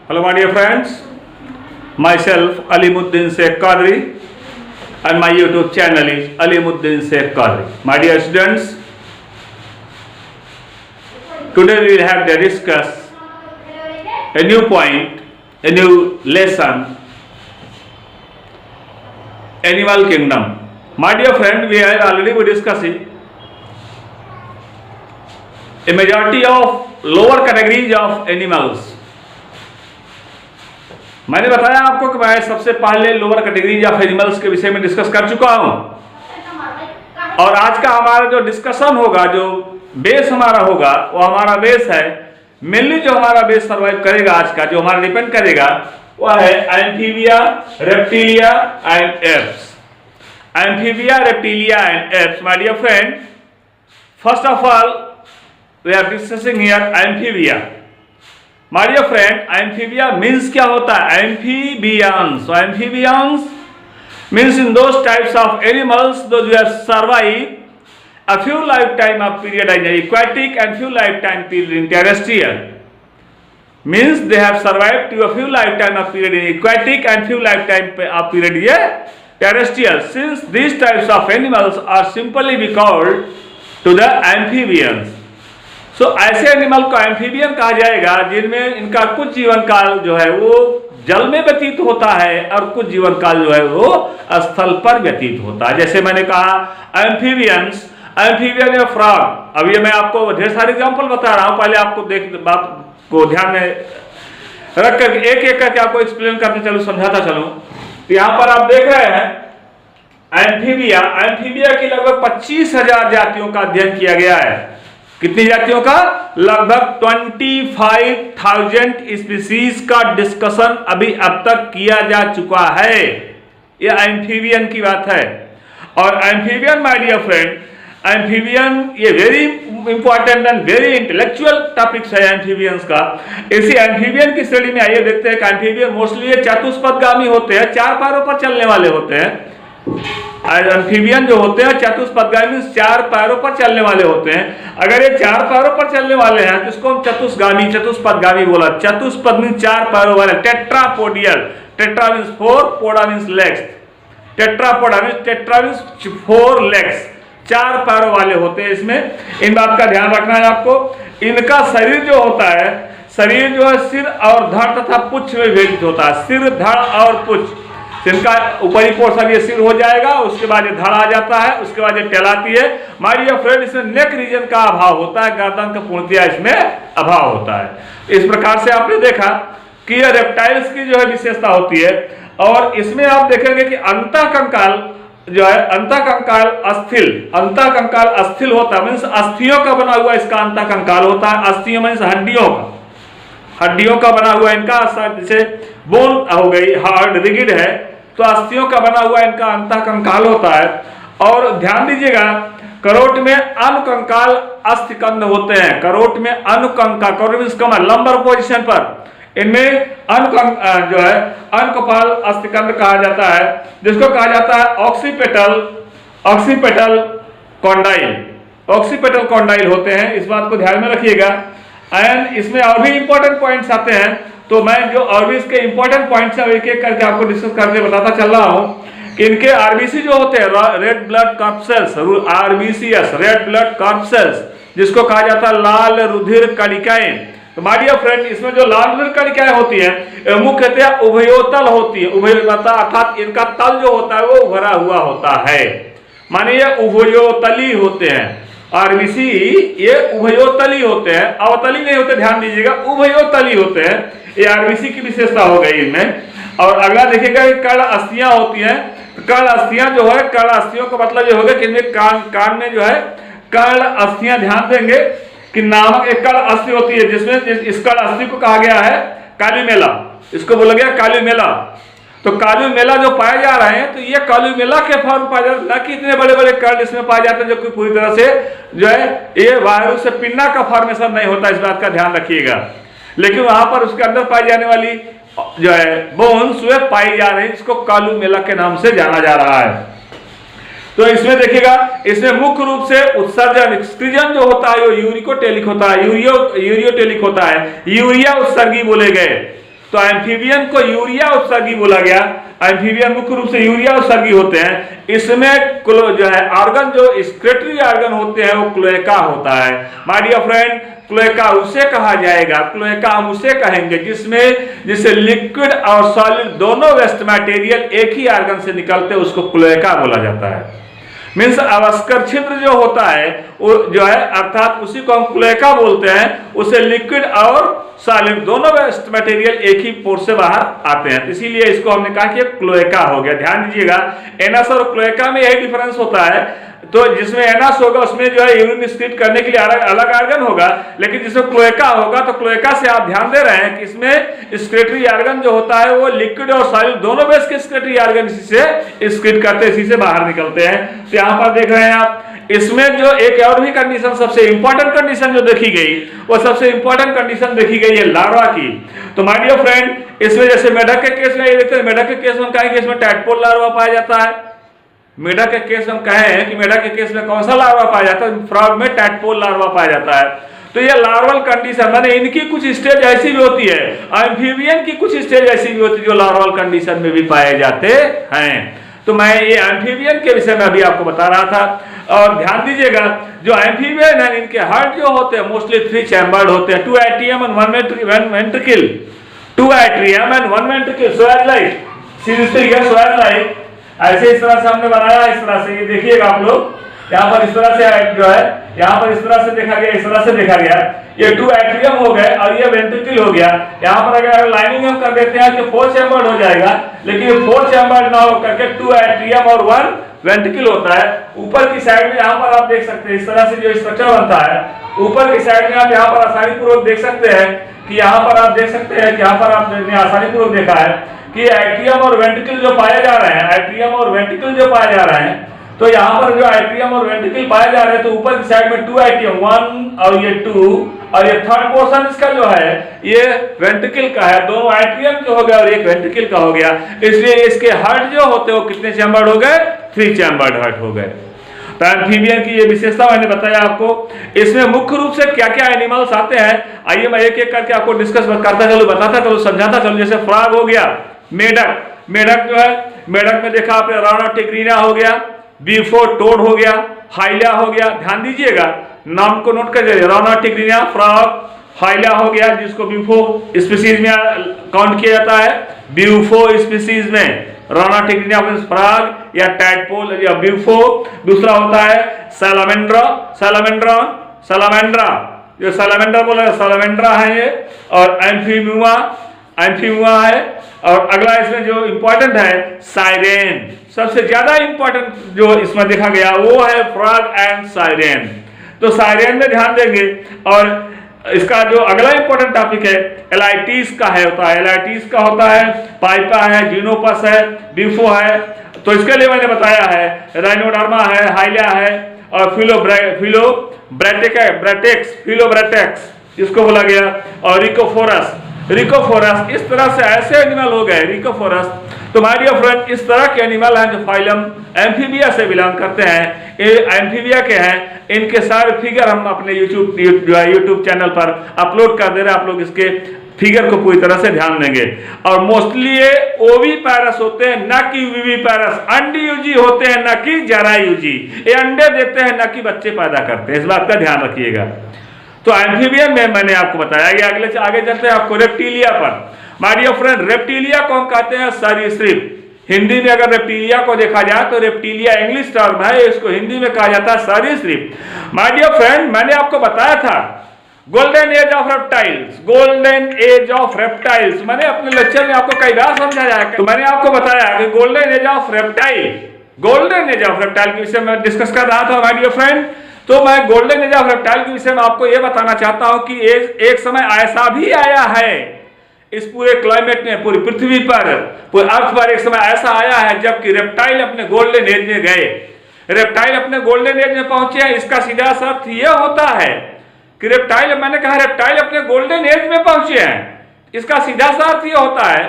Hello my dear friends, myself Alimuddin Sheikh Qadri and my YouTube channel is Alimuddin Sheikh Qadri. My dear students, today we will have to discuss a new point, a new lesson, Animal Kingdom. My dear friend, we are already discussing a majority of lower categories of animals. मैंने बताया आपको कि मैं सबसे पहले lower categories of animals के विषय में डिस्कस कर चुका हूं, और आज का हमारा जो डिस्कशन होगा, जो बेस हमारा होगा, वो हमारा बेस है मेनली जो हमारा बेस सर्वाइव करेगा आज का, जो हमारा डिपेंड करेगा, वह है amphibia, reptilia and apes. Amphibia, reptilia and apes. My dear friend, first of all we are discussing here amphibia. My dear friend, amphibia means क्या होता है? Amphibians. So amphibians means in those types of animals those who have survived a few lifetime of period in aquatic and few lifetime period in terrestrial. Means they have survived to a few lifetime of period in aquatic and few lifetime of period in terrestrial. Since these types of animals are simply be called to the amphibians. सो ऐसे animal को amphibian कहा जाएगा जिनमें इनका कुछ जीवन काल जो है वो जल में व्यतीत होता है और कुछ जीवन काल जो है वो स्थल पर व्यतीत होता है. जैसे मैंने कहा एम्फीबियंस, एम्फीबियन या फ्रॉग. अब ये मैं आपको ढेर सारे एग्जांपल बता रहा हूं, पहले आपको बात को ध्यान में रख कर एक एक करके आपको एक्सप्लेन करते चलूं, समझाता चलूं. तो यहां पर आप देख रहे हैं एम्फीबिया. एम्फीबिया की लगभग 25,000 जातियों का अध्ययन किया गया है. कितनी जातियों का? लगभग 25,000 स्पीसीज का डिस्कशन अभी अब तक किया जा चुका है. यह एम्फीबियन की बात है. और amphibian my dear friend, amphibian ये very important and very intellectual topics है एम्फीबियंस का. इसी एम्फीबियन की श्रेणी में आइए देखते हैं कि एम्फीबियन मोस्टली ये चतुष्पदगामी होते हैं, 4 पैरों पर चलने वाले होते हैं. एम्फीबियन जो होते हैं चतुष्पदगामी, 4 पैरों पर चलने वाले होते हैं. अगर ये 4 पैरों पर चलने वाले हैं तो इसको हम चतुष्पदगामी बोला. चतुष्पद मींस 4 पैरों वाले. Tetrapodial, tetra means 4, poda means legs. Tetrapoda means 4 legs, 4 पैरों वाले होते हैं. इसमें इन बात का ध्यान रखना है आपको. इनका शरीर जो होता है, शरीर जो है सिर और धड़ तथा पुच्छ में विभाजित होता है. सिर, धड़ और पुच्छ. इनका ऊपरी पोर्शन ये सिर हो जाएगा, उसके बाद ये धड़ आ जाता है, उसके बाद ये टहलाती है. माय डियर फ्रेंड, इसमें नेक रीजन का अभाव होता है, गर्दन का पूर्णतया इसमें अभाव होता है. इस प्रकार से आपने देखा कि ये रेप्टाइल्स की जो है विशेषता होती है. और इसमें आप देखेंगे कि अंतःकंकाल जो है, अंतःकंकाल अस्थिल, अंतःकंकाल अस्थिल होता है. मीन्स अस्थियों का बना हुआ इसका अंतःकंकाल होता है. अस्थियों मीन्स हड्डियों का बना हुआ इनका, जैसे बोन हो गई, हार्ड रिगिड है, तो अस्थियों का बना हुआ इनका अंतःकंकाल होता है. और ध्यान दीजिएगा, करोट में अनुकंकाल अस्थिकंद होते हैं. करोट में अनुकंकाल, करोट मींस कमर, लंबर पोजीशन पर इनमें जो है अनुकपाल अस्थिकंद कहा जाता है, जिसको कहा जाता है ऑक्सीपेटल कॉन्डाइल. ऑक्सीपेटल कॉन्डाइल होते हैं. इस बात को ध्यान में रखिएगा. एंड इसमें और भी इंपॉर्टेंट पॉइंट्स आते हैं, तो मैं जो और भी इसके इंपॉर्टेंट पॉइंट्स हैं एक एक करके आपको डिस्कस करके बताता चल रहा हूं कि इनके आरबीसी जो होते हैं, red blood corpuscles, RBCs, red blood corpuscles, जिसको कहा जाता है लाल रुधिर कणिकाएं. तो माय डियर फ्रेंड, इसमें जो लाल रुधिर कणिकाएं होती हैं मुख्यतः उभयोतल होती है. उभयोतल अर्थात इनका तल जो होता है वो भरा हुआ होता है, माने ये उभयोतली होते हैं. आरबीसी ये उभयोतली होते हैं, अवतली नहीं होते, ध्यान दीजिएगा, उभयोतली होते हैं. ये आरबीसी की विशेषता हो गई इनमें. और अगला देखिएगा कर्ण अस्थियां होती हैं. कर्ण अस्थियां जो है, कर्ण अस्थियों का मतलब ये होगा कि इनमें कान में जो है कर्ण अस्थियां, ध्यान देंगे कि नामक एक कर्ण अस्थि होती है, जिसमें इस कर्ण अस्थि को कहा गया है कालुमेला. इसको बोला गया कालुमेला. तो कालुमेला जो पाए जा रहे हैं, तो ये कालुमेला के फॉर्म पाए जाते हैं, न कि इतने बड़े बड़े कर्ण इसमें पाए जाते हैं जो कि पूरी तरह से जो है ये वायरस से पिन्ना का फॉर्मेशन नहीं होता. इस बात का ध्यान रखिएगा. लेकिन वहां पर उसके अंदर पाई जाने वाली जो है बोन्स वे पाई जा रही है, जिसको कालुमेला के नाम से जाना जा रहा है. तो इसमें देखिएगा, इसमें मुख्य रूप से उत्सर्जन, सृजन जो होता है वो यूरिकोटेलिक होता है, यूरियोटेलिक होता है. यूरिया उत्सर्गी बोले गए. तो एम्फीबियन को यूरिया उत्सर्गी बोला गया। एम्फीबियन मुख्य रूप से यूरिया उत्सर्गी होते हैं। इसमें जो है ऑर्गन, जो एक्सक्रीटरी ऑर्गन होते हैं, वो क्लोएका होता है। माय डियर फ्रेंड, क्लोएका उसे कहा जाएगा, क्लोएका हम उसे कहेंगे जिससे लिक्विड और सॉलिड दोनों वेस्ट मटेरियल एक ही ऑर्गन से निकलते हैं, उसको क्लोएका बोला जाता है। मीन्स अवस्कर छिद्र जो होता है वो जो है, अर्थात उसी को हम क्लोएका बोलते हैं। उसे लिक्विड और सॉलिड दोनों वेस्ट मटेरियल एक ही पोर्ट से बाहर आते हैं, इसीलिए इसको हमने कहा कि क्लोएका हो गया। ध्यान दीजिएगा, एनस और क्लोएका में यही डिफरेंस होता है। तो जिसमें एनस होगा उसमें जो है यूरिन एक्सक्रीट करने के लिए अलग ऑर्गन होगा, लेकिन जिसमें क्लोएका होगा तो क्लोएका से आप ध्यान दे रहे हैं कि इसमें एक्सक्रीटरी ऑर्गन जो होता है वो लिक्विड और सॉलिड दोनों बेस के एक्सक्रीटरी ऑर्गन इसी से एक्सक्रीट करते हैं, इसी से बाहर निकलते हैं। तो यहाँ पर देख रहे हैं आप, इसमें जो एक और भी कंडीशन, सबसे इंपॉर्टेंट कंडीशन जो देखी गई, वो सबसे इंपॉर्टेंट कंडीशन देखी गई है लार्वा की। तो माय डियर फ्रेंड, इसमें जैसे मेढक के केस में ये देखते हैं, मेढक के केस में कहेंगे इसमें टैडपोल लार्वा पाया जाता है। मेढक के केस में कहें कि मेढक के केस में कौन सा लार्वा पाया जाता है, फ्रॉग में टैडपोल लार्वा पाया जाता है। तो ये लार्वल कंडीशन, माने इनकी कुछ स्टेज ऐसी भी होती है, एम्फीबियन की कुछ स्टेज ऐसी भी होती है जो लार्वल कंडीशन में भी पाए जाते हैं। तो मैं ये एम्फीबियन के विषय में अभी आपको बता रहा था। और ध्यान दीजिएगा, जो एम्फीबियन है इनके हार्ट जो होते हैं मोस्टली 3 चैम्बर्ड होते हैं, 2 atrium and 1 ventricle, 2 atrium and 1 ventricle. So as like, seriously ये सो एज लाइक, ऐसे इस तरह से हमने बनाया, इस तरह से ये देखिएगा आप लोग, यहाँ पर इस तरह से जो है, यहाँ पर इस तरह से देखा गया, इस तरह से देखा गया, ये 2 एट्रियम हो गए और ये वेंट्रिकल हो गया। यहाँ पर अगर लाइनिंग हम कर देते हैं तो 4 चैम्बर्ड हो जाएगा, लेकिन 4 चैम्बर्ड ना हो करके 2 एट्रियम और 1 वेंट्रिकल होता है। ऊपर की साइड में यहाँ पर आप देख सकते हैं इस तरह से जो स्ट्रक्चर बनता है, ऊपर की साइड में आप यहाँ पर आसानी पूर्वक देख सकते हैं कि यहाँ पर आप देख सकते हैं कि यहाँ पर आपने आसानी पूर्वक देखा है कि एट्रियम और वेंट्रिकल जो पाए जा रहे हैं, एट्रियम और वेंट्रिकल जो पाए जा रहे हैं, तो यहाँ पर जो एट्रियम और वेंट्रिकल पाए जा रहे हैं, तो ऊपर की साइड में 2 एट्रियम, 1 और ये 2, और ये थर्ड पोर्शन इसका जो है ये वेंट्रिकल का है। दोनों एट्रियम जो हो गया और एक वेंट्रिकल का हो गया, इसलिए इसके हार्ट जो होते हैं वो कितने चैम्बर्ड हो गए, 3 चैम्बर्ड हार्ट हो गए। तो एम्फीबियन की ये विशेषता मैंने बताया आपको। इसमें मुख्य रूप से क्या क्या एनिमल्स आते हैं, आइए मैं एक एक करके आपको डिस्कस करता चलूं, बताता चलूं, समझाता चलूं। जैसे फ्रॉग हो गया, मेढक, मेढक जो है, मेढक में देखा आपने राइनोटिग्रिना हो गया, बीफो टोड हो गया, हाइला हो गया। ध्यान दीजिएगा, नाम को नोट कर लीजिए, राइनोटिग्रिना, फ्रॉग, हाइला हो गया, जिसको बीफो स्पीसीज में काउंट किया जाता है। बीफो स्पीसीज में राइनोटिग्रिना फ्रॉग या टैडपोल या बीफो। दूसरा होता है सैलामेंड्रा, सैलामेंड्रा, सैलामेंड्रा, जो सैलामेंड्रा बोला सैलामेंड्रा है ये, और एम्फीमुआ, एम्फीमुआ है। और अगला इसमें जो इंपॉर्टेंट है साइरेन, सबसे ज्यादा इंपॉर्टेंट जो इसमें देखा गया वो है फ्रॉग एंड साइरेन। तो साइरेन में ध्यान देंगे। और इसका जो अगला इंपॉर्टेंट टॉपिक है एलाइटिस का है, होता है एलाइटिस का होता है, पाइपा है, जीनोपस है, बीफो है। तो इसके लिए मैंने बताया है राइनोडर्मा है, हाइला है, और फिलोब्रैटेक्स इसको बोला गया, और रिकोफोरस, रिकोफोरस। इस तरह से ऐसे एनिमल हो गए रिकोफोरस। तो माय डियर फ्रेंड, इस तरह के एनिमल हैं जो फाइलम एम्फीबिया से बिलोंग करते हैं, ये एम्फीबिया के हैं। इनके सारे फिगर हम अपने यूट्यूब चैनल पर अपलोड कर दे रहे हैं, आप लोग इसके फिगर को पूरी तरह से ध्यान देंगे। और मोस्टली ये ओवीपैरस होते हैं, न कि विवीपैरस, अंडीयूजी होते हैं, न कि जरायूजी। ये अंडे देते हैं, न कि बच्चे पैदा करते हैं, इस बात का ध्यान रखिएगा। तो एम्फीबियन में मैंने आपको बताया कि आगे चलते हैं आपको रेप्टिलिया पर। माय डियर फ्रेंड, रेप्टिलिया को हम कहते हैं सरीसृप। हिंदी में अगर रेप्टिलिया को देखा जाए तो रेप्टिलिया इंग्लिश टर्म है, इसको हिंदी में कहा जाता है सरीसृप। माय डियर फ्रेंड, मैंने आपको बताया था golden age of reptiles, golden age of reptiles मैंने अपने लेक्चर में आपको कई बार समझाया है। तो मैंने आपको बताया कि golden age of reptile, golden age of reptile के विषय में डिस्कस कर रहा था माय डियर फ्रेंड। तो मैं गोल्डन एज ऑफ रेप्टाइल के विषय में आपको यह बताना चाहता हूं कि एक समय ऐसा भी आया है इस पूरे क्लाइमेट में, पूरी पृथ्वी पर, पूरे अर्थ पर एक समय ऐसा आया है जबकि रेप्टाइल अपने गोल्डन एज में गए। रेप्टाइल अपने गोल्डन एज में पहुंचे हैं, इसका सीधा सा अर्थ यह होता है कि रेप्टाइल, मैंने कहा रेप्टाइल अपने गोल्डन एज में पहुंचे हैं, इसका सीधा सा अर्थ यह होता है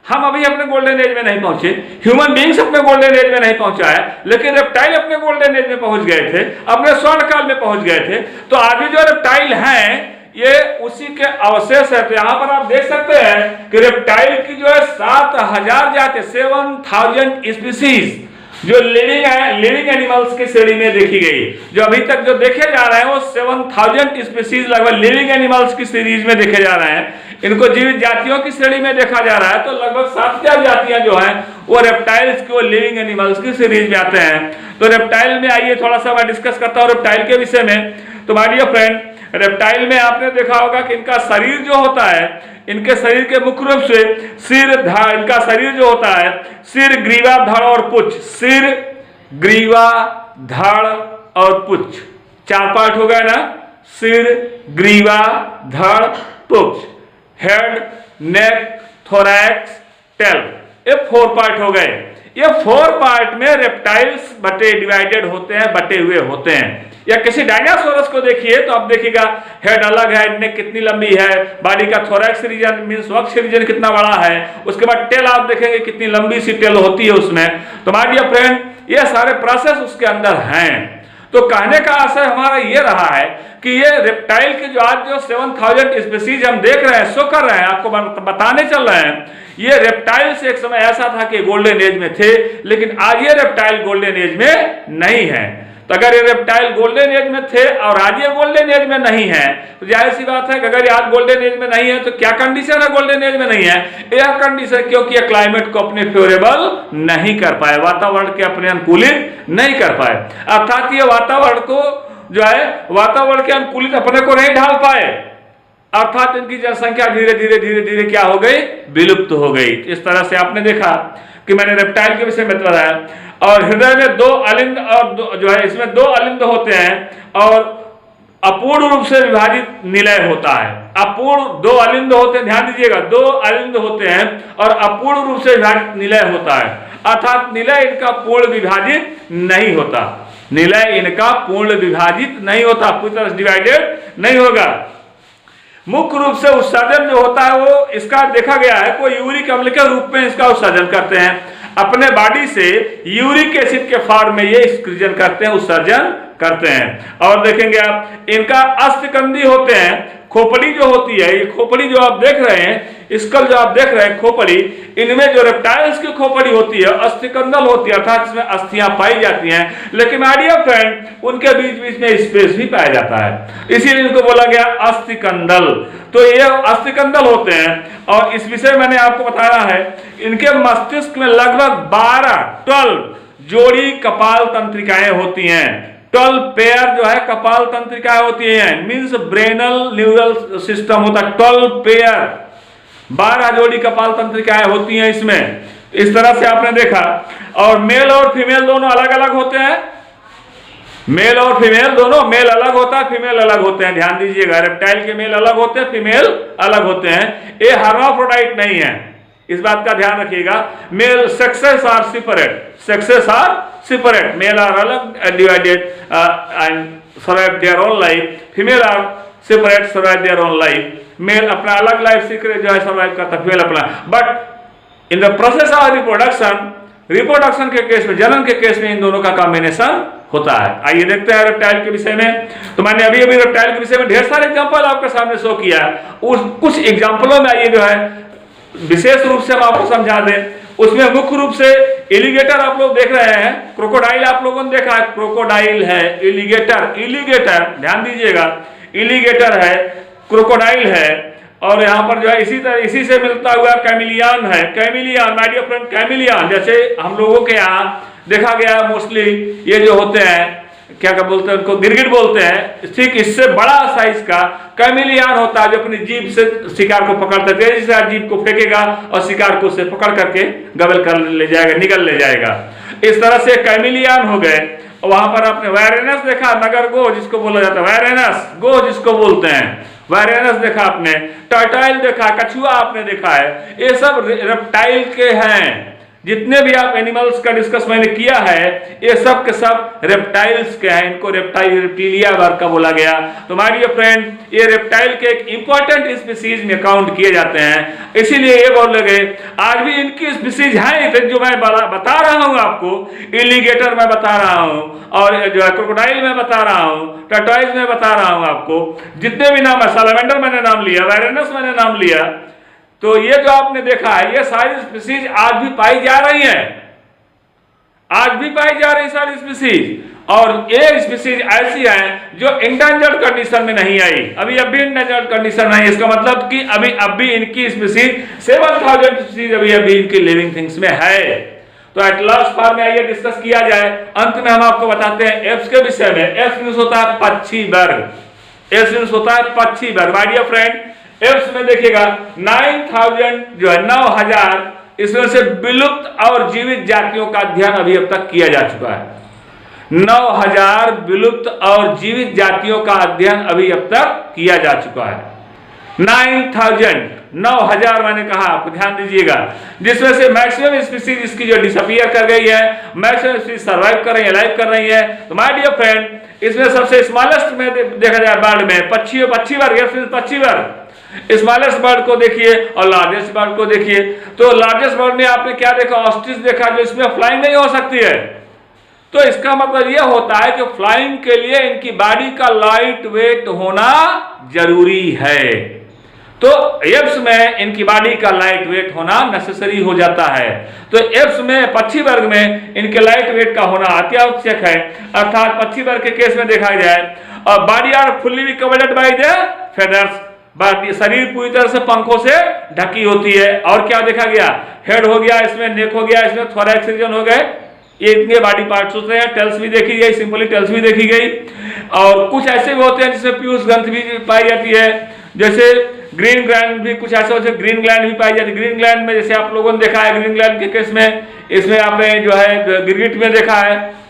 हम अभी अपने गोल्डन एज में नहीं पहुंचे, ह्यूमन बीइंग्स अपने गोल्डन एज में नहीं पहुंचा है, लेकिन रेप्टाइल अपने गोल्डन एज में पहुंच गए थे, अपने स्वर्ण काल में पहुंच गए थे। तो आज भी जो रेप्टाइल हैं ये उसी के अवशेष है। तो यहाँ पर आप देख सकते हैं कि रेप्टाइल की जो है 7000 जाति, 7000 स्पीसीज जो लिविंग एनिमल्स की श्रेणी में देखी गई। जो अभी तक जो देखे जा रहे हैं वो 7000 स्पीसीज लगभग लिविंग एनिमल्स की सीरीज में देखे जा रहे हैं। इनको जीवित जातियों की श्रेणी में देखा जा रहा है। तो लगभग 7000 जातियां जो हैं वो रेप्टाइल्स की और लिविंग एनिमल्स की सीरीज में आते हैं। तो रेप्टाइल में आइए थोड़ा सा मैं डिस्कस करता हूँ रेप्टाइल के विषय में। तो माय डियर फ्रेंड, रेप्टाइल में आपने देखा होगा कि इनका शरीर जो होता है, इनके शरीर के मुख्य रूप से इनका शरीर जो होता है सिर, ग्रीवा, धड़ और पुच्छ। सिर, ग्रीवा, धड़ और पुच्छ, 4 पार्ट हो गए ना। सिर, ग्रीवा, धड़, पुच्छ, हेड, नेक, थोरैक्स, टेल, ये 4 पार्ट हो गए। ये 4 पार्ट में रेप्टाइल्स डिवाइडेड होते हैं, बटे हुए होते हैं। या किसी डायनासोरस को देखिए तो आप देखिएगा हेड अलग है, नेक कितनी लंबी है, बॉडी का थोरैक्स रीजन मींस वक्ष रीजन कितना बड़ा है, उसके बाद टेल आप देखेंगे कितनी लंबी सी टेल होती है उसमें। तो माय डियर फ्रेंड, ये सारे प्रोसेस उसके अंदर हैं। तो कहने का आशय हमारा ये रहा है कि ये रेप्टाइल के जो आज जो 7000 स्पीसीज हम देख रहे हैं, शो कर रहे हैं, आपको बताने चल रहे हैं, ये रेप्टाइल्स एक समय ऐसा था कि गोल्डन एज में थे, लेकिन आज ये रेप्टाइल गोल्डन एज में नहीं है। तो अगर ये रेप्टाइल गोल्डन एज में थे और आज ये गोल्डन एज में नहीं है, तो जाहिर सी बात है कि अगर ये आज गोल्डन एज में नहीं है तो क्या कंडीशन है गोल्डन एज में नहीं है? यह कंडीशन क्योंकि ये क्लाइमेट को अपने फेवरेबल नहीं कर पाए, वातावरण के अपने अनुकूलित नहीं कर पाए। अर्थात ये वातावरण को जो है वातावरण के अनुकूलित अपने को नहीं ढाल पाए, अर्थात इनकी जनसंख्या धीरे धीरे धीरे धीरे क्या हो गई? विलुप्त हो गई। इस तरह से आपने देखा कि मैंने रेप्टाइल के विषय में बताया। और हृदय में 2 अलिंद और जो है इसमें 2 अलिंद होते हैं और अपूर्ण रूप से विभाजित निलय होता है। अपूर्ण 2 अलिंद होते हैं, ध्यान दीजिएगा, 2 अलिंद होते हैं और अपूर्ण रूप से विभाजित निलय होता है। अर्थात निलय इनका पूर्ण विभाजित नहीं होता, निलय इनका पूर्ण विभाजित नहीं होता, पूरी तरह से डिवाइडेड नहीं होगा। मुख्य रूप से उत्सर्जन जो होता है वो इसका देखा गया है, कोई यूरिक अम्ल के रूप में इसका उत्सर्जन करते हैं। अपने बॉडी से यूरिक एसिड के फॉर्म में ये एक्सक्रीजन करते हैं, उत्सर्जन करते हैं। और देखेंगे आप इनका अस्थिकंदी होते हैं, खोपड़ी जो होती है, ये खोपड़ी जो आप देख रहे हैं, स्कल जो आप देख रहे हैं, खोपड़ी, इनमें जो रेप्टाइल्स की खोपड़ी होती है अस्थिकंदल होती है, अर्थात इसमें अस्थियां पाई जाती हैं। लेकिन माय डियर फ्रेंड, उनके बीच बीच में स्पेस भी पाया जाता है, इसीलिए इनको बोला गया अस्थिकंदल। तो ये अस्थिकंदल होते हैं। और इस विषय मैंने आपको बताया है, इनके मस्तिष्क में लगभग 12 जोड़ी कपाल तंत्रिकाएं होती हैं। 12 पेयर जो है कपाल तंत्रिकाएं होती हैं, मींस ब्रेनल न्यूरल सिस्टम होता है। 12 पेयर, 12 जोड़ी कपाल तंत्रिकाएं होती हैं इसमें। इस तरह से आपने देखा। और मेल और फीमेल दोनों अलग अलग होते हैं, मेल और फीमेल दोनों, मेल अलग होता है, फीमेल अलग होते हैं। ध्यान दीजिएगा, रेप्टाइल के मेल अलग होते हैं, फीमेल अलग होते हैं। ये हर्माफ्रोडाइट नहीं है, इस बात का ध्यान रखिएगा। Male sexes are separate, sexes are separate, male are alone and divided and survive their own life, female are separate, survive their own life. Male अपना अलग लाइफ सीक्रेट जो है सर्वाइव करता है, फीमेल अपना। But in the process of reproduction के case में, जन्म के केस में इन दोनों का कॉम्बिनेशन होता है। आइए देखते हैं रेप्टाइल के विषय में। तो मैंने अभी अभी रेप्टाइल के विषय में ढेर सारे एग्जाम्पल आपके सामने शो किया। उस कुछ एग्जाम्पलों में आइए जो है विशेष रूप से हम आपको समझा दें। उसमें मुख्य रूप से एलिगेटर आप लोग देख रहे हैं, क्रोकोडाइल आप लोगों ने देखा है, क्रोकोडाइल है, एलिगेटर ध्यान दीजिएगा, एलिगेटर है, क्रोकोडाइल है। और यहाँ पर जो है इसी से मिलता हुआ कैमिलियन है। Chameleon my dear friend, chameleon जैसे हम लोगों के यहाँ देखा गया मोस्टली ये जो होते हैं क्या बोलते हैं उनको, गिरगिट बोलते हैं। ठीक इससे बड़ा साइज का कैमिलियन होता है जो अपनी जीभ से शिकार को पकड़ता है, तेजी से जीभ को फेंकेगा और शिकार को से पकड़ करके गबल कर ले जाएगा, निगल ले जाएगा। इस तरह से कैमिलियन हो गए। वहां पर आपने वायरेनस देखा, नगर गो जिसको बोला जाता है, वायरेनस गो जिसको बोलते हैं, वायरेनस देखा आपने, टर्टाइल देखा, कछुआ आपने देखा है। ये सब रेप्टाइल के हैं, जितने भी आप एनिमल्स का डिस्कस मैंने किया है ये सब के सब रेप्टाइल्स के हैं, इनको रेप्टिलिया वर्ग का बोला गया। तो माय डियर फ्रेंड ये रेप्टाइल के एक इंपॉर्टेंट स्पीसीज में काउंट किए जाते हैं, इसीलिए ये बोल लगे आज भी इनकी स्पीसीज हैं जो मैं बता रहा हूं आपको। एलिगेटर मैं बता रहा हूं और जो है क्रोकोडाइल में बता रहा हूं, टर्टोइज में बता रहा हूं आपको, जितने भी नाम है, सैलमेंडर मैंने नाम लिया, वायरेनस मैंने नाम लिया। तो ये जो आपने देखा है ये सारी स्पीसीज आज भी पाई जा रही है, आज भी पाई जा रही सारी स्पीसीज। और ये स्पीसीज ऐसी है जो इंडेंजर्ड कंडीशन में नहीं आई, अभी भी इंडेंजर्ड कंडीशन नहीं। इसका मतलब कि अब भी इनकी स्पीसीज 7000 स्पीसीज अभी इनकी लिविंग थिंग्स में है। तो एट लास्ट फॉर्म में आइए डिस्कस किया जाए। अंत में हम आपको बताते हैं एप्स के विषय में। एप्स मींस होता है पक्षी वर्ग, एप्स मींस होता है पक्षी वर्ग। माय डियर फ्रेंड एप्स में देखिएगा 9000 जो है 9000 इसमें से विलुप्त और जीवित जातियों का अध्ययन अभी अब तक किया जा चुका है। 9000 विलुप्त और जीवित जातियों का अध्ययन अभी अब तक किया जा चुका है। 9000 मैंने कहा, आपको ध्यान दीजिएगा, जिसमें से मैक्सिमम स्पीसीज इसकी जो डिसअपीयर कर गई है, मैक्सिमम स्पीसीज सर्वाइव कर रही है, लाइव कर रही है। तो माय डियर फ्रेंड इसमें सबसे स्मॉलेस्ट में देखा जाए बर्ड में पक्षी वर्ग, पक्षी वर्ग स्मॉलेस्ट बर्ड को देखिए और लार्जेस्ट बर्ड को देखिए। तो लार्जेस्ट बर्ड में आपने क्या देखा, ऑस्ट्रिच देखा, जो इसमें फ्लाइंग नहीं हो सकती है। तो इसका मतलब यह होता है कि फ्लाइंग के लिए इनकी बॉडी का लाइट वेट होना जरूरी है। तो एप्स में इनकी बॉडी का लाइट वेट होना नेसेसरी हो जाता है। तो एप्स में पक्षी वर्ग में इनके लाइट वेट का होना अति आवश्यक है। अर्थात पक्षी वर्ग के केस में देखा जाए और body are fully be covered by the feathers, शरीर पूरी तरह से पंखों से ढकी होती है। और क्या देखा गया, हेड हो गया, इसमें नेक हो गया, इसमें थोरैक्स रीजन हो गए, ये इतने बॉडी पार्ट्स होते हैं। टेल्स भी देखी गई, सिंपली टेल्स भी देखी गई। और कुछ ऐसे भी होते हैं जिसमें पीयूष ग्रंथि भी पाई जाती है, जैसे ग्रीन ग्लैंड भी कुछ ऐसे होते हैं, ग्रीन ग्लैंड भी पाई जाती है। ग्रीन ग्लैंड में जैसे आप लोगों ने देखा है ग्रीन ग्लैंड के केस में, इसमें आपने जो है गिरगिट में देखा है,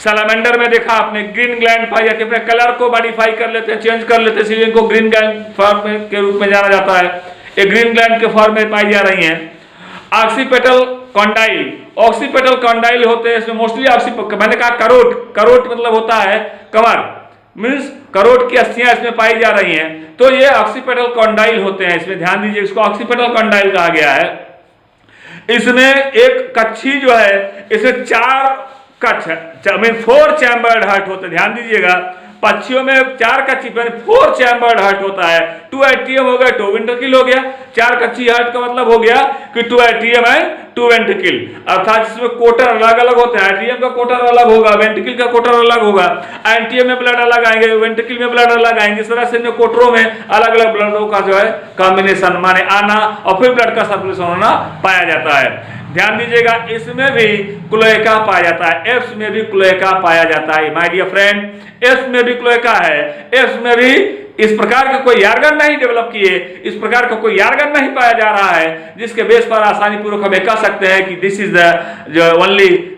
सैलमेंडर में देखा आपने, ग्रीन ग्लैंड पाई जाती है। अपने कलर को मॉडिफाई कर लेते हैं, चेंज कर लेते हैं, इसलिए इनको ग्रीन ग्लैंड फॉर्म के रूप में जाना जाता है। ये ग्रीन ग्लैंड के फॉर्म में पाई जा रही हैं। ऑक्सीपेटल कॉन्डाइल, ऑक्सीपेटल कॉन्डाइल होते हैं इसमें मोस्टली मैंने कहा करोट मतलब होता है कमर, मीन्स करोट की अस्थियां इसमें पाई जा रही हैं। तो ये ऑक्सीपेटल कॉन्डाइल होते हैं, इसमें ध्यान दीजिए, इसको ऑक्सीपेटल कॉन्डाइल कहा गया है। इसमें एक कच्छी जो है, इसमें 4 4 चैम्बर्ड हार्ट होते हैं। ध्यान दीजिएगा पक्षियों में 4 कच्ची 4 चैम्बर्ड हार्ट होता है। 2 एट्रियम हो गया, 2 वेंट्रिकल हो गया। 4 कच्ची हार्ट का मतलब हो गया कि 2 एट्रियम एंड 2 वेंट्रिकल, अर्थात इसमें कोटर अलग अलग होते हैं। एट्रियम का कोटर अलग होगा, वेंट्रिकल का कोटर अलग होगा, एंटियम में ब्लड अलग आएंगे, वेंट्रिकल में ब्लड अलग आएंगे। इस तरह से इन कोटरों में अलग अलग ब्लडों का जो है कॉम्बिनेशन माने आना और फिर ब्लड का सर्कुलेशन होना पाया जाता है। ध्यान दीजिएगा इसमें भी क्लोएका पाया जाता है, एप्स में भी क्लोएका पाया जाता है। माय डियर फ्रेंड एप्स में भी क्लोएका है। एप्स में भी इस प्रकार के कोई यार्गन नहीं डेवलप किए, इस प्रकार का कोई यार्गन नहीं पाया जा रहा है जिसके बेस पर आसानी पूर्वक हम कह सकते हैं कि दिस इज द जो ओनली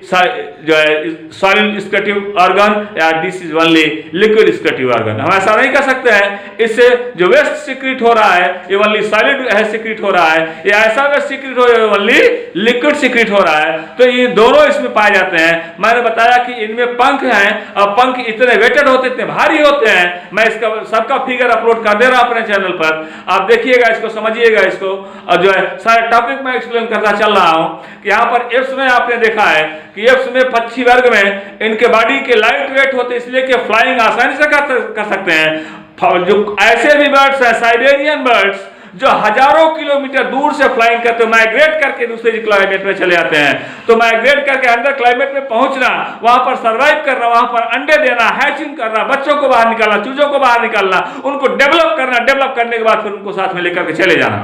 जो है सॉलिड स्कैटिव ऑर्गन या this is only liquid secretive organ. हम ऐसा नहीं कह सकते हैं। इससे जो वेस्ट सीक्रेट हो रहा है ये ओनली सॉलिड है सीक्रेट हो रहा है, या ऐसा वेस्ट सीक्रेट हो रहा है ओनली लिक्विड सीक्रेट हो रहा है। तो ये दोनों इसमें पाए जाते हैं। मैंने बताया कि इनमें पंख हैं और पंख इतने वेटेड होते, इतने भारी होते हैं। मैं इसका सबका फिगर अपलोड कर दे रहा हूं अपने चैनल पर, आप देखिएगा इसको, समझिएगा इसको। और जो है सारे टॉपिक में एक्सप्लेन करता चल रहा हूं कि यहाँ पर एप्स में आपने देखा है कि एप्स में पक्षी वर्ग में इनके बॉडी के लाइट वेट होते इसलिए कि फ्लाइंग आसानी से कर सकते हैं। जो ऐसे भी बर्ड्स हैं साइबेरियन बर्ड्स जो हजारों किलोमीटर दूर से फ्लाइंग करते, माइग्रेट करके दूसरे क्लाइमेट में चले जाते हैं। तो माइग्रेट करके अंदर क्लाइमेट में पहुंचना, वहां पर सर्वाइव करना, वहां पर अंडे देना, हैचिंग करना, बच्चों को बाहर निकालना, चूजों को बाहर निकालना, उनको डेवलप करना, डेवलप करने के बाद फिर उनको साथ में लेकर के चले जाना।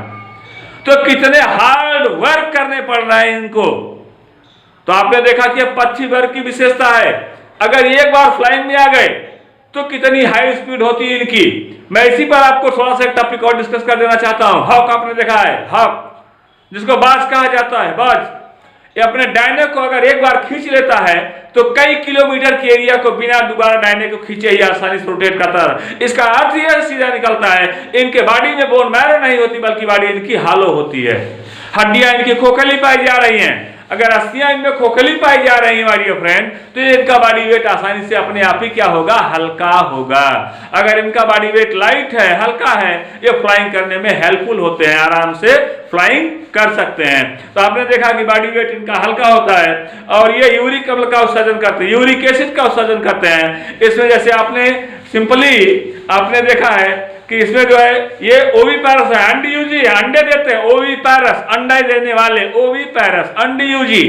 तो कितने हार्ड वर्क करने पड़ रहे हैं इनको। तो आपने देखा कि पक्षी वर्ग की विशेषता है, अगर एक बार फ्लाइंग में आ गए तो कितनी हाई स्पीड होती है इनकी। मैं इसी पर आपको थोड़ा सा एक टॉपिक और डिस्कस कर देना चाहता हूं। हॉक आपने देखा है, हॉक जिसको बाज कहा जाता है, बाज ये अपने डायने को अगर एक बार खींच लेता है तो कई किलोमीटर के एरिया को बिना दोबारा डायने को खींचे ही आसानी से रोटेट करता है। इसका अर्थ यह सीधा निकलता है इनके बॉडी में बोन मैरो नहीं होती बल्कि बॉडी इनकी हालो होती है, हड्डियां इनकी खोखली पाई जा रही हैं। अगर अस्थियां इनमें खोखली पाई जा रही है माय डियर फ्रेंड, तो इनका बॉडी वेट आसानी से अपने आप ही क्या होगा, हल्का होगा। अगर इनका बॉडी वेट लाइट है, हल्का है, ये फ्लाइंग करने में हेल्पफुल होते हैं, आराम से फ्लाइंग कर सकते हैं। तो आपने देखा कि बॉडी वेट इनका हल्का होता है और ये यूरिक अम्ल का उत्सर्जन करते हैं, यूरिक एसिड का उत्सर्जन करते हैं। इसमें जैसे आपने सिंपली आपने देखा है कि इसमें जो है ये ओविपैरस है, अंडीयूजी है, अंडे देते हैं, ओविपैरस अंडे देने वाले, ओविपैरस अंडीयूजी,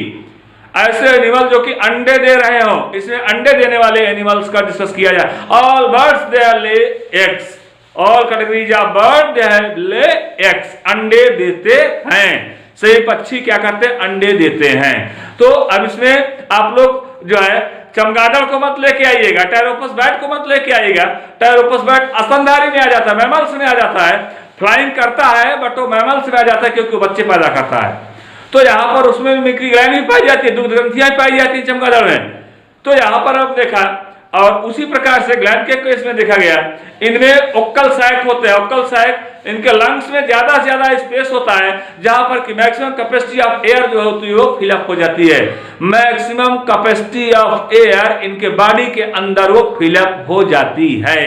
ऐसे एनिमल जो कि अंडे दे रहे हो, इसमें अंडे देने वाले एनिमल्स का डिस्कस किया जाए। All birds they lay eggs, all categories of bird they lay eggs, अंडे देते हैं। सही पक्षी क्या करते हैं, अंडे देते हैं। तो अब इसमें आप लोग जो है चमगादड़ को मत लेके आइएगा, टेरोपस बैट को मत लेके आइएगा। टेरोपस बैट स्तनधारी में आ जाता है, मैमल्स में आ जाता है, फ्लाइंग करता है बट वो मैमल्स में आ जाता है क्योंकि वो बच्चे पैदा करता है। तो यहाँ पर उसमें मिल्की ग्लैंड भी पाई जाती है, दुग्ध ग्रंथियां पाई जाती है चमगादड़ में। तो यहाँ पर अब देखा, और उसी प्रकार से ग्लैंड के केस में देखा गया, इनमें ओक्कल सैक होते हैं। ओक्कल सैक, इनके लंग्स में ज्यादा से ज्यादा स्पेस होता है जहां पर कि मैक्सिमम कैपेसिटी ऑफ एयर जो होती है वो फिलअप हो जाती है। मैक्सिमम कैपेसिटी ऑफ एयर इनके बॉडी के अंदर वो फिलअप हो जाती है।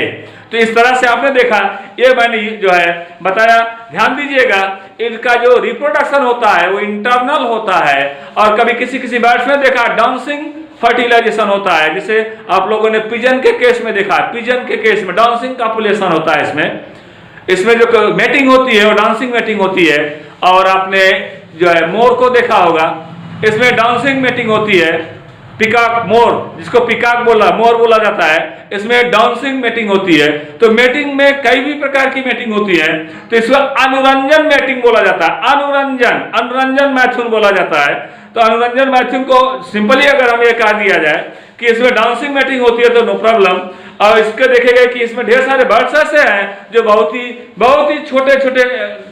तो इस तरह से आपने देखा, ये मैंने जो है बताया, ध्यान दीजिएगा, इनका जो रिप्रोडक्शन होता है वो इंटरनल होता है। और कभी किसी किसी बर्ड्स में देखा डांसिंग फर्टिलाइजेशन होता है, जिसे आप लोगों ने पिजन के केस में देखा, पिजन के केस में डांसिंग कॉपुलेशन होता है। इसमें जो मेटिंग होती है वो डांसिंग मेटिंग होती है। और आपने जो है मोर को देखा होगा, इसमें डांसिंग मेटिंग होती है। पिकॉक, मोर जिसको पिकॉक मोर बोला जाता है, इसमें डांसिंग मेटिंग होती है। तो मेटिंग में कई भी प्रकार की मेटिंग होती है। तो इसमें अनुरंजन मेटिंग बोला जाता है, अनुरंजन मैथुन बोला जाता है। तो अनुरंजन मैथुन को सिंपली अगर हम ये कह दिया जाए कि इसमें डांसिंग मेटिंग होती है तो नो प्रॉब्लम। और इसके देखे गए कि इसमें ढेर सारे बर्ड्स ऐसे हैं जो बहुत ही छोटे छोटे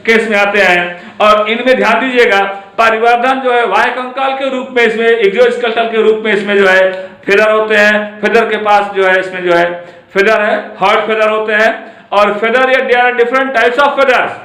केस में आते हैं। और इनमें ध्यान दीजिएगा, परिवर्धन जो है वाह्य कंकाल के रूप में, इसमें एक्सोस्केलेटल के रूप में इसमें जो है फेदर होते हैं। फेदर के पास जो है इसमें जो है फेदर है, हार्ड फेदर होते हैं। और फेदर, ये there are different types of feathers,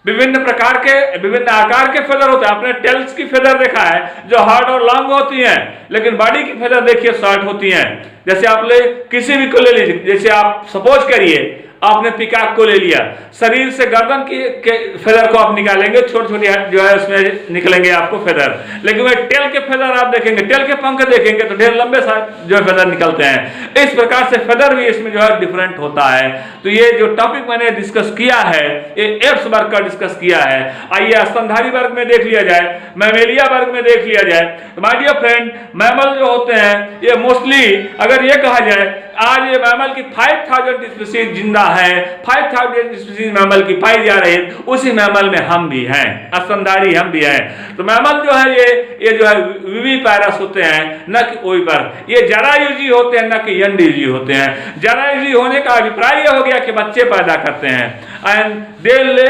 विभिन्न प्रकार के, विभिन्न आकार के फेदर होते हैं। आपने टेल्स की फेदर देखा है जो हार्ड और लॉन्ग होती हैं, लेकिन बॉडी की फेदर देखिए शॉर्ट होती हैं। जैसे आप ले किसी भी को ले लीजिए, जैसे आप सपोज करिए आपने पिकॉक को ले लिया, शरीर से गर्दन के फेदर को आप निकालेंगे, छोटी छोटी जो है उसमें निकलेंगे आपको फेदर। लेकिन वह टेल के फेदर आप देखेंगे, टेल के पंख देखेंगे तो ढेर लंबे जो है फेदर निकलते हैं। इस प्रकार से फेदर भी इसमें जो है डिफरेंट होता है। तो ये जो टॉपिक मैंने डिस्कस किया है, ये एप्स वर्ग का डिस्कस किया है। आइए स्तनधारी वर्ग में देख लिया जाए, मैमेलिया वर्ग में देख लिया जाए। माय डियर फ्रेंड, मैमल जो होते हैं ये मोस्टली, अगर ये कहा जाए आज ये मैमल की 5000 स्पीशीज जिंदा है, 5000 स्पीशीज मैमल की पाई जा रही है, उसी मैमल में हम भी हैं, स्तनधारी हम भी हैं। तो मैमल जो है ये जो है विविपैरस होते हैं, न कि ओविपैरस। ये जरायुजी होते हैं, न कि यंडयुजी होते हैं। जरायुजी होने का अभिप्राय यह हो गया कि बच्चे पैदा करते हैं। एंड दे ले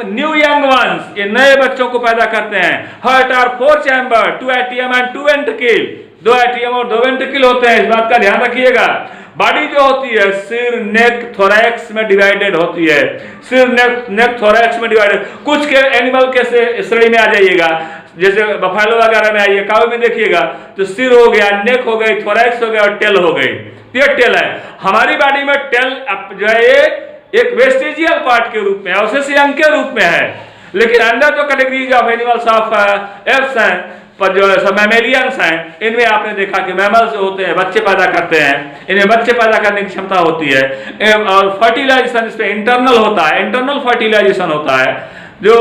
न्यू यंग वंस, ये नए बच्चों को पैदा करते हैं। Heart are 4 chamber, 2 atrium and 2 ventricle, 2 atrium और 2 वेंट्रिकल होते हैं। इस बात का ध्यान रखिएगा। बॉडी जो होती है सिर, नेक, थोरैक्स में डिवाइडेड होती है। सिर, नेक, थोरैक्स में डिवाइडेड। कुछ के एनिमल के श्रेणी में आ जाइएगा, जैसे बफेलो वगैरह में आइए, काऊ में देखिएगा तो सिर हो गया, नेक हो गई, थोरैक्स हो गया और टेल हो गई। ये टेल है। हमारी बॉडी में टेल जो है एक वेस्टिजियल पार्ट के रूप में, अवशेष अंग के रूप में है। लेकिन अंदर जो categories of animals of apps हैं, पर जो है मैमेलियंस हैं, इनमें आपने देखा कि मैमल्स जो होते हैं बच्चे पैदा करते हैं, इन्हें बच्चे पैदा करने की क्षमता होती है। और फर्टिलाइजेशन इसमें इंटरनल होता है, इंटरनल फर्टिलाइजेशन होता है। जो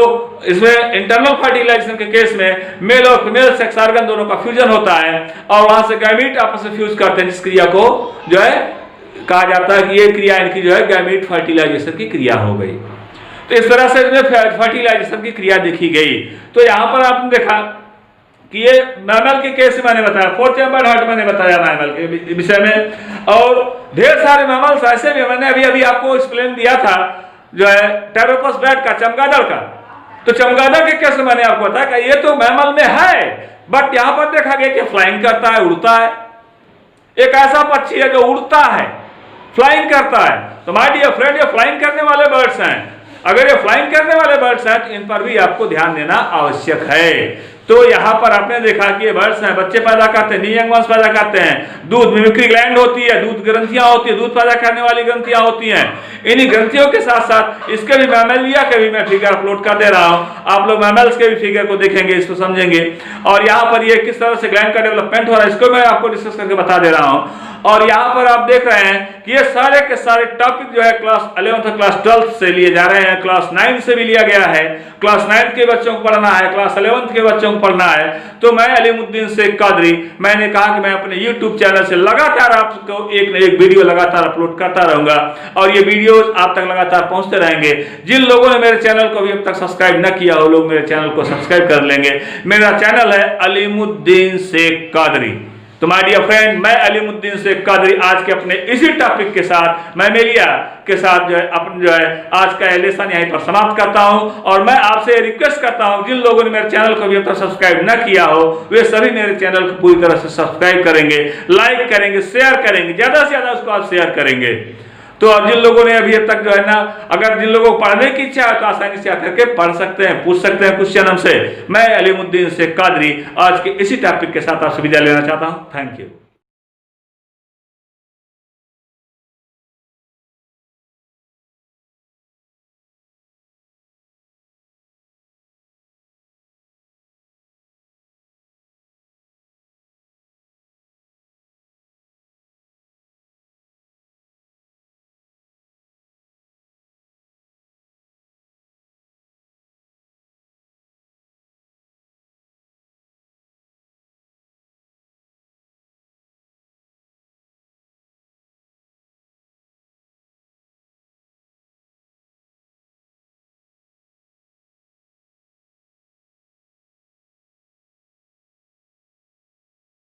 इसमें इंटरनल फर्टिलाइजेशन के केस में मेल और फीमेल सेक्स ऑर्गन दोनों का फ्यूजन होता है और वहां से गैमीट आपस में फ्यूज करते हैं, जिस क्रिया को जो है कहा जाता है कि ये क्रिया इनकी जो है गैमीट फर्टिलाइजेशन की क्रिया हो गई। तो इस तरह से इसमें फर्टिलाइजेशन की क्रिया देखी गई। तो यहाँ पर आपने देखा कि ये मैमल के केस मैंने बताया, 4 चैम्बर हार्ट मैंने बताया मैमल के विषय में। और ढेर सारे मैमल्स ऐसे भी, मैंने अभी आपको एक्सप्लेन दिया था जो है टेरोपस बैट का, चमगादड़ का। तो चमगादड़ के केस मैंने आपको बताया कि ये तो मैमल में है, बट यहां पर देखा गया कि फ्लाइंग करता है, उड़ता है। एक ऐसा पक्षी है जो उड़ता है, फ्लाइंग करता है। तो माय डियर फ्रेंड, ये फ्लाइंग करने वाले बर्ड्स हैं। अगर ये फ्लाइंग करने वाले बर्ड्स हैं तो इन पर भी आपको ध्यान देना आवश्यक है। तो यहाँ पर आपने देखा कि वर्ड्स हैं, बच्चे पैदा करते हैं, न्यू यंग वंस पैदा करते हैं, दूध मिमिक्री ग्लैंड होती है, दूध ग्रंथियां होती है, दूध पैदा करने वाली ग्रंथियां होती हैं। इन्हीं ग्रंथियों के साथ साथ इसके भी मैमेलिया के भी मैं फिगर अपलोड कर दे रहा हूं, आप लोग मैमल्स के भी फिगर को देखेंगे, इसको समझेंगे। और यहाँ पर ये किस तरह से ग्लैंड का डेवलपमेंट हो रहा है इसको मैं आपको डिस्कस करके बता दे रहा हूं। और यहाँ पर आप देख रहे हैं कि ये सारे के सारे टॉपिक जो है क्लास 11th और क्लास 12th से लिए जा रहे हैं, क्लास 9 से भी लिया गया है, क्लास 9th के बच्चों को पढ़ना है, क्लास 11th के बच्चों को पढ़ना है। तो मैं अलीमुद्दीन शेख कादरी, मैंने कहा कि मैं अपने YouTube चैनल से लगातार आपको एक न एक वीडियो लगातार अपलोड करता रहूंगा और ये वीडियोस आप तक लगातार पहुंचते रहेंगे। जिन लोगों ने मेरे चैनल को अभी अब तक सब्सक्राइब न किया वो लोग मेरे चैनल को सब्सक्राइब कर लेंगे। मेरा चैनल है अलीमुद्दीन शेख कादरी। तो माय डियर फ्रेंड, मैं अलीमुद्दीन शेख कादरी आज के अपने इसी टॉपिक के साथ मैमेलिया के साथ जो है आज का लेसन यहीं पर समाप्त करता हूं। और मैं आपसे रिक्वेस्ट करता हूं जिन लोगों ने मेरे चैनल को अभी तक सब्सक्राइब न किया हो वे सभी मेरे चैनल को पूरी तरह से सब्सक्राइब करेंगे, लाइक करेंगे, शेयर करेंगे, ज्यादा से ज्यादा उसको आप शेयर करेंगे। तो अब जिन लोगों ने अभी तक जो है ना, अगर जिन लोगों को पढ़ने की इच्छा है तो आसानी से आकर के पढ़ सकते हैं, पूछ सकते हैं क्वेश्चन हमसे। मैं अलीमुद्दीन शेख कादरी आज के इसी टॉपिक के साथ आपसे विदा लेना चाहता हूं। Thank you.